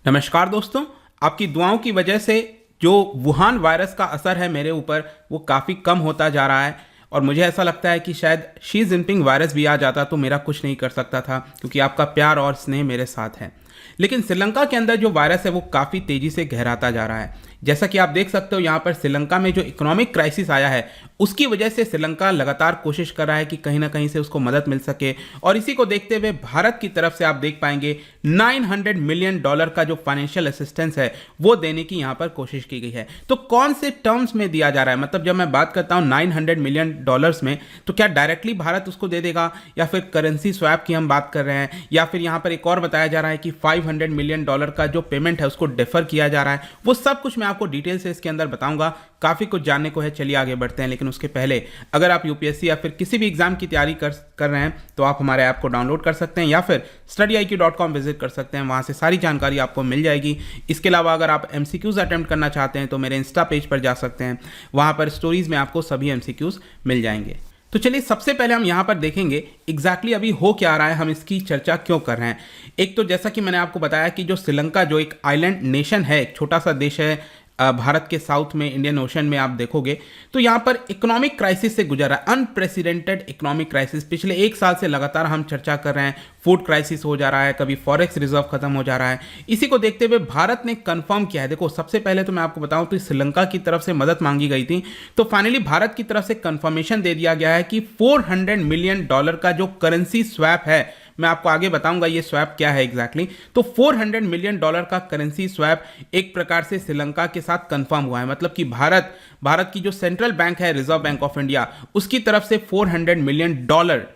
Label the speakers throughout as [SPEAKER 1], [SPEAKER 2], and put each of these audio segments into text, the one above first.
[SPEAKER 1] नमस्कार दोस्तों। आपकी दुआओं की वजह से जो वुहान वायरस का असर है मेरे ऊपर वो काफ़ी कम होता जा रहा है और मुझे ऐसा लगता है कि शायद शी जिनपिंग वायरस भी आ जाता तो मेरा कुछ नहीं कर सकता था, क्योंकि आपका प्यार और स्नेह मेरे साथ है। लेकिन श्रीलंका के अंदर जो वायरस है वो काफ़ी तेज़ी से गहराता जा रहा है। जैसा कि आप देख सकते हो यहाँ पर श्रीलंका में जो इकोनॉमिक क्राइसिस आया है उसकी वजह से श्रीलंका लगातार कोशिश कर रहा है कि कहीं ना कहीं से उसको मदद मिल सके, और इसी को देखते हुए भारत की तरफ से आप देख पाएंगे $900 मिलियन का जो फाइनेंशियल असिस्टेंस है वो देने की यहाँ पर कोशिश की गई है। तो कौन से टर्म्स में दिया जा रहा है, मतलब जब मैं बात करता हूँ $900 मिलियन में, तो क्या डायरेक्टली भारत उसको दे देगा या फिर करेंसी स्वैप की हम बात कर रहे हैं, या फिर यहाँ पर एक और बताया जा रहा है कि $500 मिलियन का जो पेमेंट है उसको डिफर किया जा रहा है। वो सब कुछ मैं आपको डिटेल से इसके अंदर बताऊंगा। काफ़ी कुछ जानने को है, चलिए आगे बढ़ते हैं। लेकिन उसके पहले अगर आप यूपीएससी या फिर किसी भी एग्जाम की तैयारी कर रहे हैं तो आप हमारे ऐप को डाउनलोड कर सकते हैं या फिर studyIQ.com विजिट कर सकते हैं, वहाँ से सारी जानकारी आपको मिल जाएगी। इसके अलावा अगर आप एमसीक्यूज अटेम्प्ट करना चाहते हैं तो मेरे इंस्टा पेज पर जा सकते हैं, वहाँ पर स्टोरीज में आपको सभी एमसीक्यूज मिल जाएंगे। तो चलिए सबसे पहले हम यहाँ पर देखेंगे एग्जैक्टली अभी हो क्या रहा है, हम इसकी चर्चा क्यों कर रहे हैं। एक तो जैसा कि मैंने आपको बताया कि जो श्रीलंका जो एक आइलैंड नेशन है, एक छोटा सा देश है भारत के साउथ में, इंडियन ओशन में, आप देखोगे तो यहाँ पर इकोनॉमिक क्राइसिस से गुजर रहा है, अनप्रेसिडेंटेड इकोनॉमिक क्राइसिस। पिछले एक साल से लगातार हम चर्चा कर रहे हैं, फूड क्राइसिस हो जा रहा है, कभी फॉरेक्स रिजर्व खत्म हो जा रहा है। इसी को देखते हुए भारत ने कंफर्म किया है। देखो सबसे पहले तो मैं आपको बताऊं तो श्रीलंका की तरफ से मदद मांगी गई थी, तो फाइनली भारत की तरफ से कंफर्मेशन दे दिया गया है कि $400 मिलियन का जो करेंसी स्वैप है, मैं आपको आगे बताऊंगा ये स्वैप क्या है एग्जैक्टली। तो $400 मिलियन का करेंसी स्वैप एक प्रकार से श्रीलंका के साथ कंफर्म हुआ है, मतलब कि भारत की जो सेंट्रल बैंक है, रिजर्व बैंक ऑफ इंडिया, उसकी तरफ से $400 मिलियन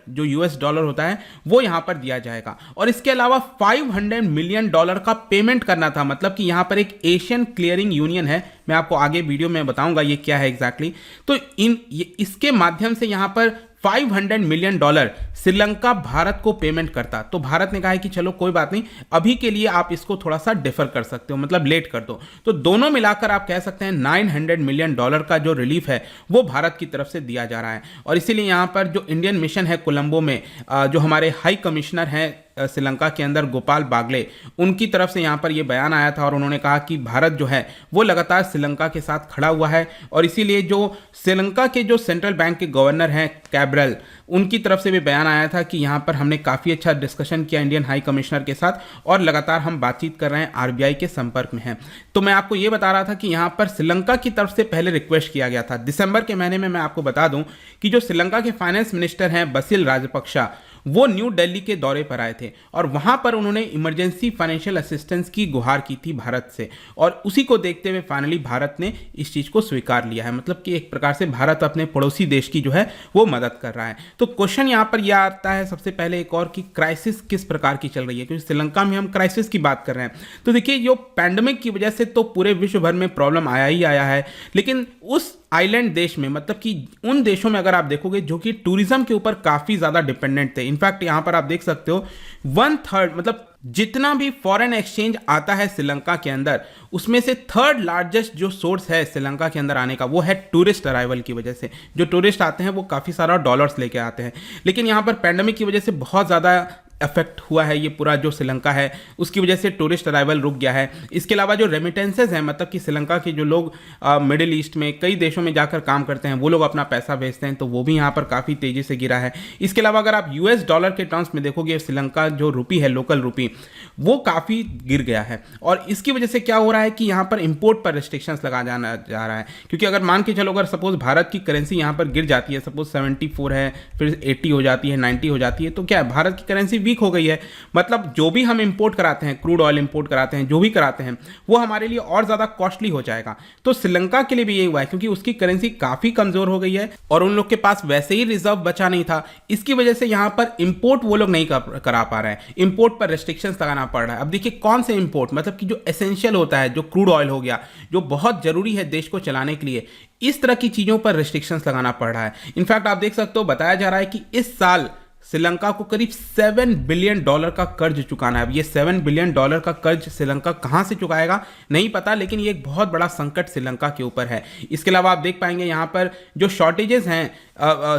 [SPEAKER 1] जो यूएस डॉलर होता है वो यहां पर दिया जाएगा। और इसके अलावा $500 मिलियन का पेमेंट करना था, मतलब कि यहां पर एक एशियन क्लियरिंग यूनियन है, मैं आपको आगे वीडियो में बताऊंगा ये क्या है एग्जैक्टली। तो इसके माध्यम से यहां पर $500 मिलियन श्रीलंका भारत को पेमेंट करता। तो भारत ने कहा है कि चलो कोई बात नहीं, अभी के लिए आप इसको थोड़ा सा डिफर कर सकते हो, मतलब लेट कर दो। तो दोनों मिलाकर आप कह सकते हैं $900 मिलियन का जो रिलीफ है वो भारत की तरफ से दिया जा रहा है। और इसीलिए यहाँ पर जो इंडियन मिशन है कोलंबो में, जो हमारे हाई कमिश्नर हैं श्रीलंका के अंदर गोपाल बागले, उनकी तरफ से यहाँ पर यह बयान आया था और उन्होंने कहा कि भारत जो है वो लगातार श्रीलंका के साथ खड़ा हुआ है। और इसीलिए जो श्रीलंका के जो सेंट्रल बैंक के गवर्नर हैं कैब्रल, उनकी तरफ से भी बयान आया था कि यहाँ पर हमने काफ़ी अच्छा डिस्कशन किया इंडियन हाई कमिश्नर के साथ और लगातार हम बातचीत कर रहे हैं, आरबीआई के संपर्क में हैं। तो मैं आपको ये बता रहा था कि यहाँ पर श्रीलंका की तरफ से पहले रिक्वेस्ट किया गया था दिसंबर के महीने में। मैं आपको बता दूं कि जो श्रीलंका के फाइनेंस मिनिस्टर हैं बसिल राजपक्षा, वो न्यू दिल्ली के दौरे पर आए थे और वहां पर उन्होंने इमरजेंसी फाइनेंशियल असिस्टेंस की गुहार की थी भारत से, और उसी को देखते हुए फाइनली भारत ने इस चीज को स्वीकार लिया है। मतलब कि एक प्रकार से भारत अपने पड़ोसी देश की जो है वो मदद कर रहा है। तो क्वेश्चन यहां पर यह आता है सबसे पहले एक और कि क्राइसिस किस प्रकार की चल रही है, क्योंकि श्रीलंका में हम क्राइसिस की बात कर रहे हैं। तो देखिए जो पैंडेमिक की वजह से तो पूरे विश्व भर में प्रॉब्लम आया ही आया है, लेकिन उस आइलैंड देश में, मतलब कि उन देशों में अगर आप देखोगे जो कि टूरिज्म के ऊपर काफ़ी ज़्यादा डिपेंडेंट थे। इनफैक्ट यहाँ पर आप देख सकते हो 1/3, मतलब जितना भी फॉरेन एक्सचेंज आता है श्रीलंका के अंदर, उसमें से 3rd लार्जेस्ट जो सोर्स है श्रीलंका के अंदर आने का वो है टूरिस्ट अराइवल की वजह से। जो टूरिस्ट आते हैं वो काफ़ी सारा डॉलर्स लेके आते हैं, लेकिन यहाँ पर पैंडेमिक की वजह से बहुत ज़्यादा इफेक्ट हुआ है ये पूरा जो श्रीलंका है, उसकी वजह से टूरिस्ट अराइवल रुक गया है। इसके अलावा जो रेमिटेंसेज हैं, मतलब कि श्रीलंका के जो लोग मिडिल ईस्ट में कई देशों में जाकर काम करते हैं, वो लोग अपना पैसा भेजते हैं, तो वो भी यहाँ पर काफ़ी तेज़ी से गिरा है। इसके अलावा अगर आप यूएस डॉलर के टर्म्स में देखोगे, श्रीलंका जो रुपी है, लोकल रुपी, वो काफ़ी गिर गया है। और इसकी वजह से क्या हो रहा है कि यहाँ पर इंपोर्ट पर रिस्ट्रिक्शंस लगा जाना जा रहा है, क्योंकि अगर मान के चलो अगर सपोज भारत की करेंसी यहाँ पर गिर जाती है, सपोज 74 है, फिर 80 हो जाती है, 90 हो जाती है, तो क्या है, भारत की करेंसी वीक हो गई है। मतलब जो भी हम इंपोर्ट कराते हैं, क्रूड ऑयल इंपोर्ट कराते हैं, जो भी कराते हैं, वो हमारे लिए और ज्यादा कॉस्टली हो जाएगा। तो श्रीलंका के लिए भी यही हुआ है, क्योंकि उसकी करेंसी काफी कमजोर हो गई है और उन लोग के पास वैसे ही रिजर्व बचा नहीं था। इसकी वजह से यहां पर इंपोर्ट वो लोग नहीं करा पा रहे हैं, इंपोर्ट पर रेस्ट्रिक्शंस लगाना पड़ रहा है। अब देखिए कौन से इंपोर्ट, मतलब कि जो एसेंशियल होता है, जो क्रूड ऑयल हो गया, जो बहुत जरूरी है देश को चलाने के लिए, इस तरह की चीजों पर रेस्ट्रिक्शंस लगाना पड़ रहा है। इनफैक्ट आप देख सकते हो, बताया जा रहा है कि इस साल श्रीलंका को करीब $7 बिलियन का कर्ज चुकाना है। अब ये $7 बिलियन का कर्ज श्रीलंका कहां से चुकाएगा नहीं पता, लेकिन ये एक बहुत बड़ा संकट श्रीलंका के ऊपर है। इसके अलावा आप देख पाएंगे यहां पर जो शॉर्टेजेस हैं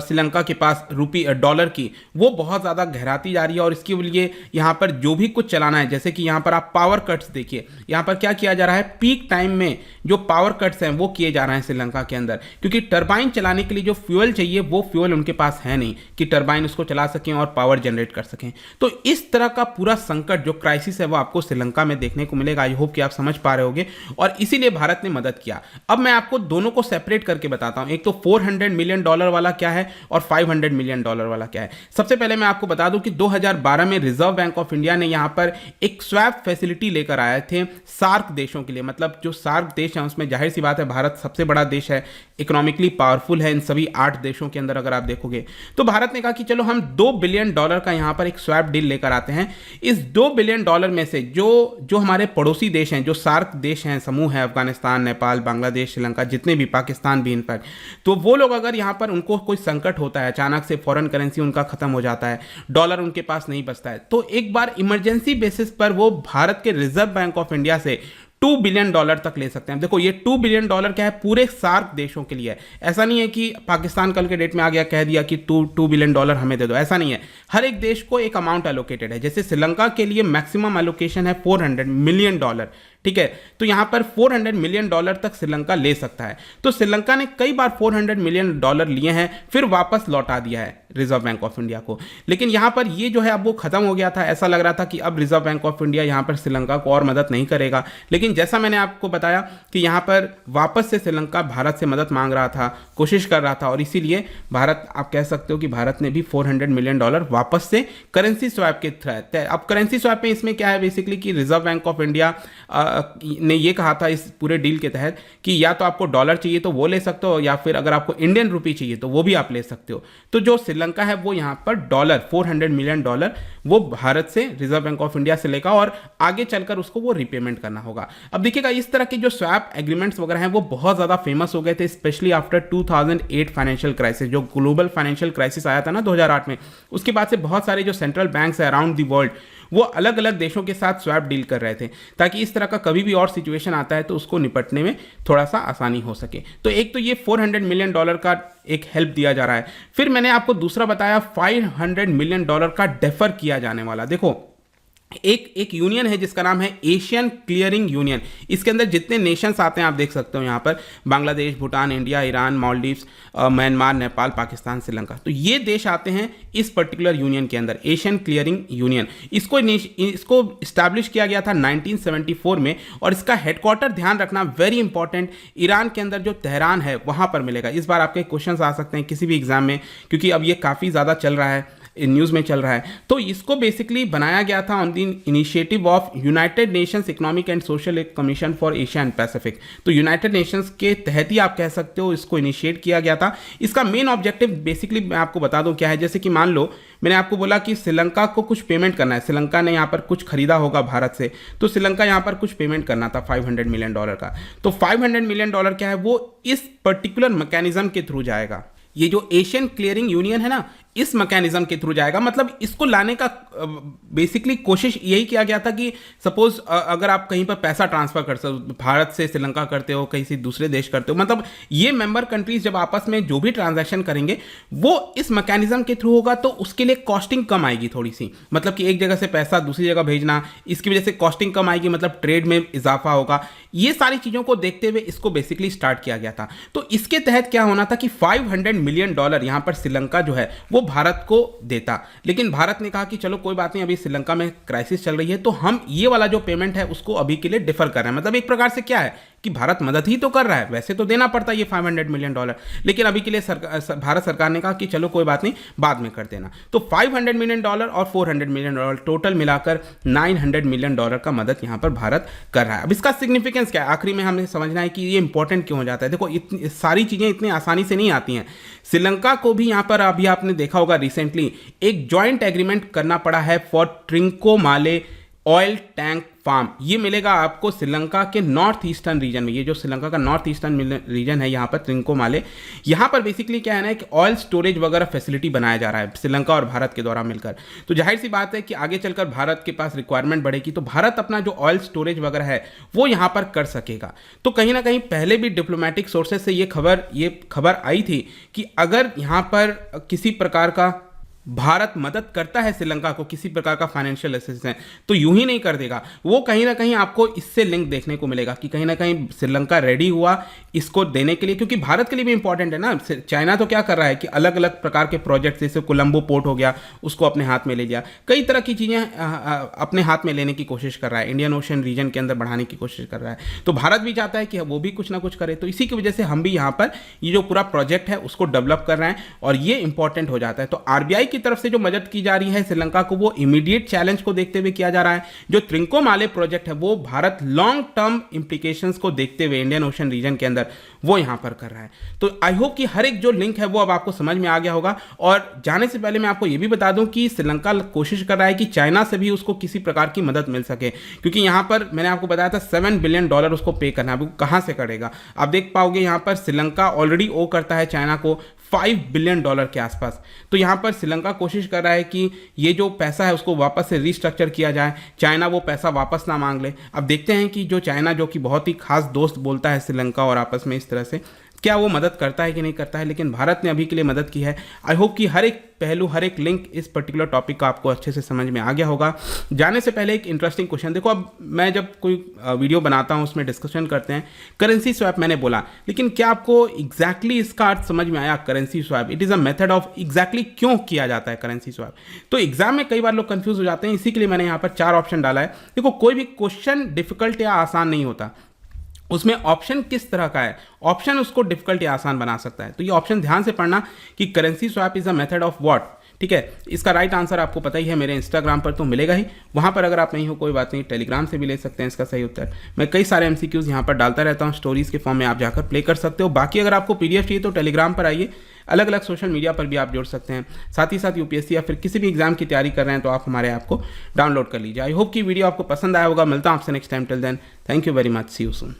[SPEAKER 1] श्रीलंका के पास डॉलर की, वो बहुत ज़्यादा गहराती जा रही है। और इसके लिए यहाँ पर जो भी कुछ चलाना है, जैसे कि यहाँ पर आप पावर कट्स देखिए, यहाँ पर क्या किया जा रहा है, पीक टाइम में जो पावर कट्स हैं वो किए जा रहे हैं श्रीलंका के अंदर, क्योंकि टरबाइन चलाने के लिए जो फ्यूल चाहिए वो फ्यूल उनके पास है नहीं कि टरबाइन उसको चला सकें और पावर जनरेट कर सकें। तो इस तरह का पूरा संकट जो क्राइसिस है वो आपको श्रीलंका में देखने को मिलेगा। आई होप कि आप समझ पा रहे होंगे, और इसीलिए भारत ने मदद किया। अब मैं आपको दोनों को सेपरेट करके बताता हूं, एक तो $400 मिलियन वाला क्या है और $500 मिलियन वाला क्या है। सबसे पहले मैं आपको बता दूं कि 2012 में रिजर्व बैंक ऑफ इंडिया ने यहां पर एक स्वैप फैसिलिटी लेकर आए थे सार्क देशों के लिए। मतलब जो सार्क देश हैं उसमें जाहिर सी बात है भारत सबसे बड़ा देश है, इकोनॉमिकली पावरफुल है इन सभी 8 देशों के अंदर अगर आप देखोगे। तो भारत ने कहा कि चलो हम $2 बिलियन का यहां पर एक स्वैप डील लेकर आते हैं। इस $2 बिलियन में से जो हमारे पड़ोसी देश हैं, जो सार्क देश हैं, समूह है, अफगानिस्तान, नेपाल, बांग्लादेश, श्रीलंका, जितने भी, पाकिस्तान भी इनफैक्ट, तो वो लोग अगर यहां पर उनको कोई संकट होता है, अचानक से फॉरेन करेंसी उनका खत्म हो जाता है, डॉलर उनके पास नहीं बचता है, तो एक बार इमरजेंसी बेसिस पर वो भारत के रिजर्व बैंक ऑफ इंडिया से $2 बिलियन तक ले सकते हैं। देखो ये $2 बिलियन क्या है, पूरे सार्क देशों के लिए है। ऐसा नहीं है कि पाकिस्तान कल के डेट में आ गया कह दिया कि $2 बिलियन हमें दे दो, ऐसा नहीं है। हर एक देश को एक अमाउंट एलोकेटेड है। जैसे श्रीलंका के लिए मैक्सिमम एलोकेशन है $400 मिलियन, ठीक है, तो यहां पर $400 मिलियन तक श्रीलंका ले सकता है। तो श्रीलंका ने कई बार $400 मिलियन लिए हैं, फिर वापस लौटा दिया है रिजर्व बैंक ऑफ इंडिया को। लेकिन यहां पर ये जो है अब वो खत्म हो गया था। ऐसा लग रहा था कि अब रिजर्व बैंक ऑफ इंडिया यहां पर श्रीलंका को और मदद नहीं करेगा, लेकिन जैसा मैंने आपको बताया कि यहां पर वापस से श्रीलंका भारत से मदद मांग रहा था, कोशिश कर रहा था, और इसीलिए भारत, आप कह सकते हो कि भारत ने भी $400 मिलियन वापस से करेंसी स्वैप के तहत। अब करेंसी स्वैप में इसमें क्या है बेसिकली कि रिजर्व बैंक ऑफ इंडिया ने ये कहा था इस पूरे डील के तहत कि या तो आपको डॉलर चाहिए तो वो ले सकते हो, या फिर अगर आपको इंडियन रुपी चाहिए तो वो भी आप ले सकते हो। तो जो श्रीलंका है वो यहाँ पर $400 मिलियन वो भारत से, रिजर्व बैंक ऑफ इंडिया से लेगा, और आगे चलकर उसको वो रिपेमेंट करना होगा। अब देखिएगा इस तरह के जो स्वैप एग्रीमेंट्स वगैरह हैं वो बहुत ज़्यादा फेमस हो गए थे, स्पेशली आफ्टर 2008 फाइनेंशियल क्राइसिस, जो ग्लोबल फाइनेंशियल क्राइसिस आया था ना 2008 में। उसके बाद से बहुत सारे जो सेंट्रल बैंक्स है अराउंड द वर्ल्ड वो अलग अलग देशों के साथ स्वैप डील कर रहे थे, ताकि इस तरह का कभी भी और सिचुएशन आता है तो उसको निपटने में थोड़ा सा आसानी हो सके। तो एक तो ये $400 मिलियन का एक हेल्प दिया जा रहा है। फिर मैंने आपको दूसरा बताया $500 मिलियन का डेफर किया जाने वाला। देखो एक यूनियन है जिसका नाम है एशियन क्लियरिंग यूनियन। इसके अंदर जितने नेशंस आते हैं आप देख सकते हो यहाँ पर, Bangladesh, Bhutan, India, Iran, Maldives, Myanmar, Nepal, Pakistan, Sri Lanka, तो ये देश आते हैं इस पर्टिकुलर यूनियन के अंदर, एशियन क्लियरिंग यूनियन। इसको इस्टेब्लिश किया गया था 1974 में, और इसका हेडक्वार्टर, ध्यान रखना वेरी इंपॉर्टेंट, ईरान के अंदर जो तेहरान है वहां पर मिलेगा। इस बार आपके क्वेश्चन आ सकते हैं किसी भी एग्जाम में, क्योंकि अब ये काफ़ी ज़्यादा चल रहा है, न्यूज़ में चल रहा है। तो इसको बेसिकली बनाया गया था on the initiative of United Nations economic and social commission for Asia and Pacific. तो यूनाइटेड नेशंस के तहत ही आप कह सकते हो इसको इनिशिएट किया गया था। इसका मेन ऑब्जेक्टिव बेसिकली मैं आपको बता दूं क्या है। जैसे कि मान लो मैंने आपको बोला कि श्रीलंका को कुछ पेमेंट करना है, श्रीलंका ने यहाँ पर कुछ खरीदा होगा भारत से, तो श्रीलंका यहाँ पर कुछ पेमेंट करना था $500 मिलियन का। तो $500 मिलियन क्या है वो इस पर्टिकुलर मैकेनिज्म के थ्रू जाएगा। ये जो एशियन क्लियरिंग यूनियन है ना, इस मैकेनिज्म के थ्रू जाएगा। मतलब इसको लाने का बेसिकली कोशिश यही किया गया था कि सपोज अगर आप कहीं पर पैसा ट्रांसफर कर सकते, भारत से श्रीलंका करते हो, कहीं से दूसरे देश करते हो, मतलब ये मेंबर कंट्रीज जब आपस में जो भी ट्रांजैक्शन करेंगे वो इस मैकेनिज्म के थ्रू होगा, तो उसके लिए कॉस्टिंग कम आएगी थोड़ी सी। मतलब कि एक जगह से पैसा दूसरी जगह भेजना, इसकी वजह से कॉस्टिंग कम आएगी, मतलब ट्रेड में इजाफा होगा। ये सारी चीज़ों को देखते हुए इसको बेसिकली स्टार्ट किया गया था। तो इसके तहत क्या होना था कि $500 मिलियन यहाँ पर श्रीलंका जो है वो भारत को देता। लेकिन भारत ने कहा कि चलो कोई बात नहीं, अभी श्रीलंका में क्राइसिस चल रही है, तो हम ये वाला जो पेमेंट है उसको अभी के लिए डिफर कर रहे हैं। मतलब एक प्रकार से क्या है कि भारत मदद ही तो कर रहा है, वैसे तो देना पड़ता है ये $500 मिलियन, लेकिन अभी के लिए भारत सरकार ने कहा कि चलो कोई बात नहीं, बाद में कर देना। तो $500 मिलियन और $400 मिलियन टोटल मिलाकर $900 मिलियन का मदद यहाँ पर भारत कर रहा है। अब इसका सिग्निफिकेंस क्या है, आखिरी में हमें समझना है कि ये इंपॉर्टेंट क्यों हो जाता है। देखो इतनी सारी चीज़ें इतनी आसानी से नहीं आती हैं। श्रीलंका को भी यहाँ पर अभी आपने देखा होगा रिसेंटली एक जॉइंट एग्रीमेंट करना पड़ा है फॉर ट्रिंकोमाले ऑयल टैंक फार्म, ये मिलेगा आपको श्रीलंका के नॉर्थ ईस्टर्न रीजन में। ये जो श्रीलंका का नॉर्थ ईस्टर्न रीजन है यहाँ पर त्रिंकोमाले, यहाँ पर बेसिकली क्या है ना कि ऑयल स्टोरेज वगैरह फैसिलिटी बनाया जा रहा है श्रीलंका और भारत के द्वारा मिलकर। तो जाहिर सी बात है कि आगे चलकर भारत के पास रिक्वायरमेंट बढ़ेगी तो भारत अपना जो ऑयल स्टोरेज वगैरह है वो यहाँ पर कर सकेगा। तो कहीं ना कहीं पहले भी डिप्लोमेटिक सोर्सेज से ये खबर आई थी कि अगर यहाँ पर किसी प्रकार का भारत मदद करता है श्रीलंका को, किसी प्रकार का फाइनेंशियल असिस्टेंस, तो यूं ही नहीं कर देगा वो। कहीं ना कहीं आपको इससे लिंक देखने को मिलेगा कि कहीं ना कहीं श्रीलंका रेडी हुआ इसको देने के लिए, क्योंकि भारत के लिए भी इंपॉर्टेंट है ना। चाइना तो क्या कर रहा है कि अलग अलग प्रकार के प्रोजेक्ट, जैसे कोलंबो पोर्ट हो गया, उसको अपने हाथ में ले लिया, कई तरह की चीज़ें अपने हाथ में लेने की कोशिश कर रहा है, इंडियन ओशन रीजन के अंदर बढ़ाने की कोशिश कर रहा है। तो भारत भी चाहता है कि वो भी कुछ ना कुछ करे। तो इसी की वजह से हम भी यहाँ पर ये जो पूरा प्रोजेक्ट है उसको डेवलप कर रहे हैं और ये इंपॉर्टेंट हो जाता है। तो आरबीआई की तरफ से जो मदद की जा रही है श्रीलंका को, वो इमीडिएट चैलेंज को देखते हुए किया जा रहा है। जो त्रिंकोमाले प्रोजेक्ट है वो भारत लॉन्ग टर्म इंप्लीकेशंस को देखते हुए इंडियन ओशन रीजन के अंदर वो यहां पर कर रहा है। तो आई होप कि हर एक जो लिंक है वो अब आपको समझ में आ गया होगा। और जाने से पहले मैं आपको ये भी बता दूं कि श्रीलंका कोशिश कर रहा है कि चाइना से भी उसको किसी प्रकार की मदद मिल सके, क्योंकि यहां पर मैंने आपको बताया था $7 बिलियन उसको पे करना है। वो कहां से करेगा आप देख पाओगे, यहां पर श्रीलंका ऑलरेडी ओ करता है चाइना को $5 बिलियन के आसपास। तो यहाँ पर श्रीलंका कोशिश कर रहा है कि ये जो पैसा है उसको वापस से रिस्ट्रक्चर किया जाए, चाइना वो पैसा वापस ना मांग ले। अब देखते हैं कि जो चाइना, जो कि बहुत ही खास दोस्त बोलता है श्रीलंका और आपस में इस तरह से, क्या वो मदद करता है कि नहीं करता है। लेकिन भारत ने अभी के लिए मदद की है। आई होप कि हर एक पहलू, हर एक लिंक इस पर्टिकुलर टॉपिक का आपको अच्छे से समझ में आ गया होगा। जाने से पहले एक इंटरेस्टिंग क्वेश्चन देखो, अब मैं जब कोई वीडियो बनाता हूं उसमें डिस्कशन करते हैं, करेंसी स्वैप मैंने बोला, लेकिन क्या आपको एग्जैक्टली इसका अर्थ समझ में आया? Currency swap it is a method of, exactly क्यों किया जाता है करेंसी स्वैप? तो एग्जाम में कई बार लोग कंफ्यूज हो जाते हैं, इसी के लिए मैंने यहाँ पर 4 ऑप्शन डाला है। देखो, कोई भी क्वेश्चन डिफिकल्ट या आसान नहीं होता, उसमें ऑप्शन किस तरह का है, ऑप्शन उसको डिफिकल्ट या आसान बना सकता है। तो ये ऑप्शन ध्यान से पढ़ना कि currency swap is a method of what, ठीक है। इसका राइट आंसर आपको पता ही है, मेरे इंस्टाग्राम पर तो मिलेगा ही, वहाँ पर अगर आप नहीं हो कोई बात नहीं, टेलीग्राम से भी ले सकते हैं इसका सही उत्तर। मैं कई सारे एमसीक्यूज यहाँ पर डालता रहता हूँ, स्टोरीज के फॉर्म में आप जाकर प्ले कर सकते हो। बाकी अगर आपको पीडीएफ चाहिए तो टेलीग्राम पर आइए, अलग अलग सोशल मीडिया पर भी आप जुड़ सकते हैं। साथ ही साथ यूपीएससी या फिर किसी भी एग्जाम की तैयारी कर रहे हैं तो आप हमारे ऐप को डाउनलोड कर लीजिए। आई होप कि वीडियो आपको पसंद आया होगा। मिलता हूँ आपसे next time, till then thank you very much, see you soon.